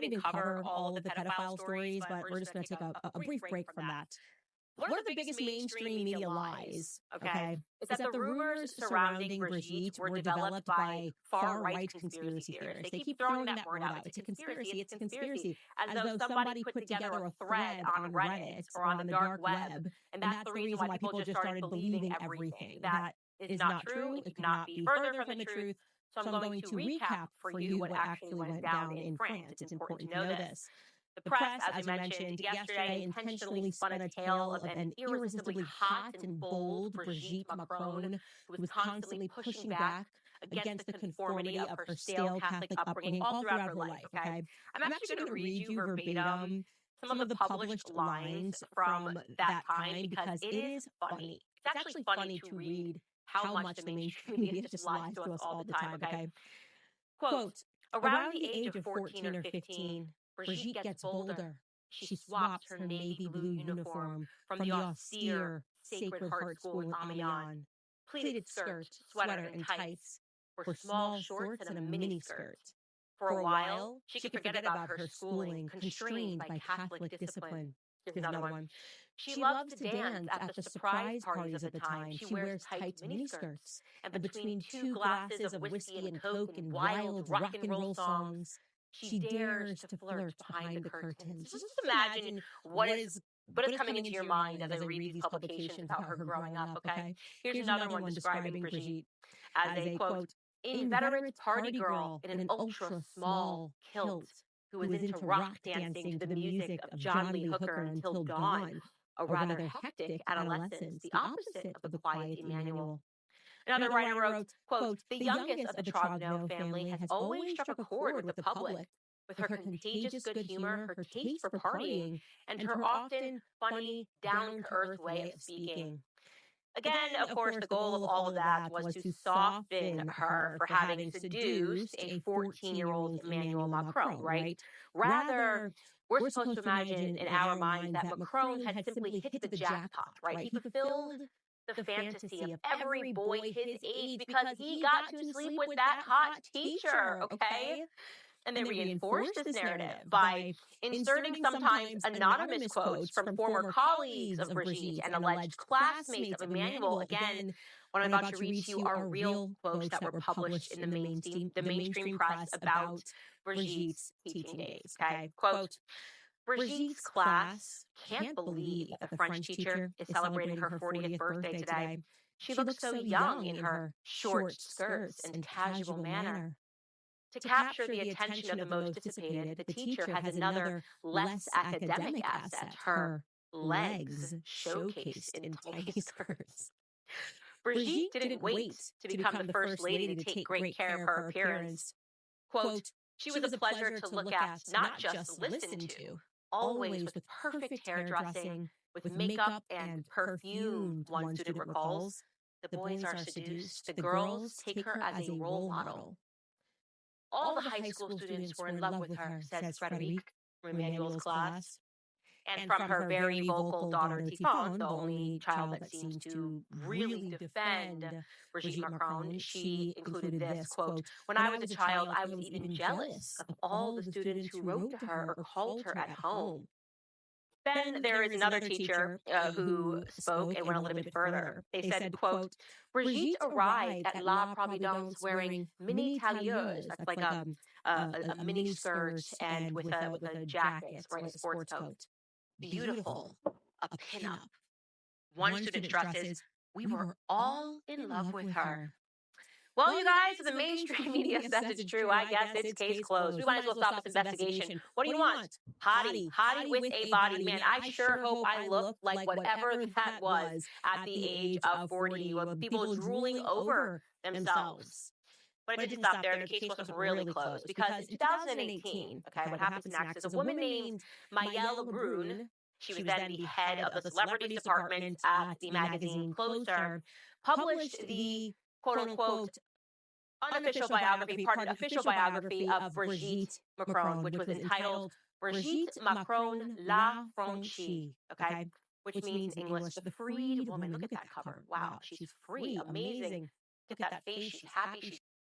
not even cover all of the pedophile stories, but we're just going to take a brief break from that. One of the biggest mainstream media lies, okay, is that the rumors surrounding Brigitte were developed by far-right conspiracy theorists. They keep throwing that word out. It's a conspiracy. It's a conspiracy. As though somebody put together a thread on Reddit or on the dark web, and that's the reason why people just started believing everything. That is not true. It could not be further from the truth. So I'm going to recap for you what actually went down in France. It's important to know this. The press, as I mentioned yesterday, intentionally spun a tale of an irresistibly hot and bold Brigitte Macron, who was constantly pushing back against the conformity of her stale Catholic upbringing all throughout her life, okay? I'm actually going to read you verbatim some of the published lines from that time because it is funny. It's actually funny to read how much the mainstream media just lies to us all the time, okay? Quote, around the age of 14 or 15, Brigitte gets bolder. She swaps her navy blue uniform from the austere Sacred Heart School in Amiens, pleated skirt, sweater, and tights, for small shorts and a miniskirt. For a while, she could forget about her schooling, constrained by Catholic discipline. Here's another one. She loves to dance at the surprise parties of the time. She wears tight miniskirts, and between two glasses of whiskey and coke and wild rock and roll songs, she dares to flirt behind the curtains. Just imagine what is coming into your mind as I read these publications about her growing up, okay? Here's another one describing Brigitte as a, quote, inveterate party girl in an ultra-small kilt who was into rock dancing to the music of John Lee Hooker until dawn, a rather hectic adolescence, the opposite of the quiet Emmanuel. Another writer wrote, quote, the youngest of the Trogneau family has always struck a chord with the public, with her contagious good humor, her taste for partying, and her often funny, down-to-earth way of speaking. Again, of course, the goal of all of that was to soften her for having seduced a 14-year-old Emmanuel Macron, right? Rather, we're supposed to imagine in our minds that Macron had simply hit the jackpot, right? He fulfilled the fantasy of every boy his age because he got to sleep with that hot teacher, okay? And they reinforced this narrative by inserting sometimes anonymous quotes from former colleagues of Brigitte and alleged classmates of Emmanuel. Again, what I'm about to read to you are real quotes that were published in the mainstream press about Brigitte's teaching days. Okay, quote, Brigitte's class can't believe that the French teacher is celebrating her 40th birthday today. She looks so young in her short skirts and casual manner. To capture the attention of the most dissipated, the teacher has another, less academic asset, her legs showcased in tiny skirts. Brigitte didn't wait to become the first lady to take great care of her appearance. Quote, she was a pleasure to look at, not just listen to, always with perfect hairdressing, with makeup and perfumed, one student recalls. The boys are seduced, the girls take her as a role model. All the high school students were in love with her, says Frederic from Emmanuel's class. And from her very vocal daughter Tifon, the only child that seems to really defend Brigitte Macron, she included this, quote, when I was a child, I was even jealous of all the students who wrote to her or called her at home. Then there is another teacher who spoke and went a little bit further. They said, quote, Brigitte arrived at La Providence wearing mini tailleuse, that's like a mini skirt and with a jacket, right, a sports coat. Beautiful, a pinup. One student stresses, we were all in love with her. Well, you guys, if the mainstream media says it's true, I guess it's case closed. We might as well stop this investigation. What do you want? Hottie with a body. Man, I sure hope I look like whatever that was at the age of 40, with people drooling over themselves. But it didn't stop there. The case wasn't really closed because in 2018, okay, what happens next is a woman named Mayelle Lebrun, she was then the head of the celebrities department at the magazine Closer, published the quote-unquote unofficial biography, part of the official biography of Brigitte Macron, which was entitled Brigitte Macron La Franchie, okay? Which means in English, the freed woman. Look at that cover. Wow, she's free. Amazing. Look at that face. She's happy. She's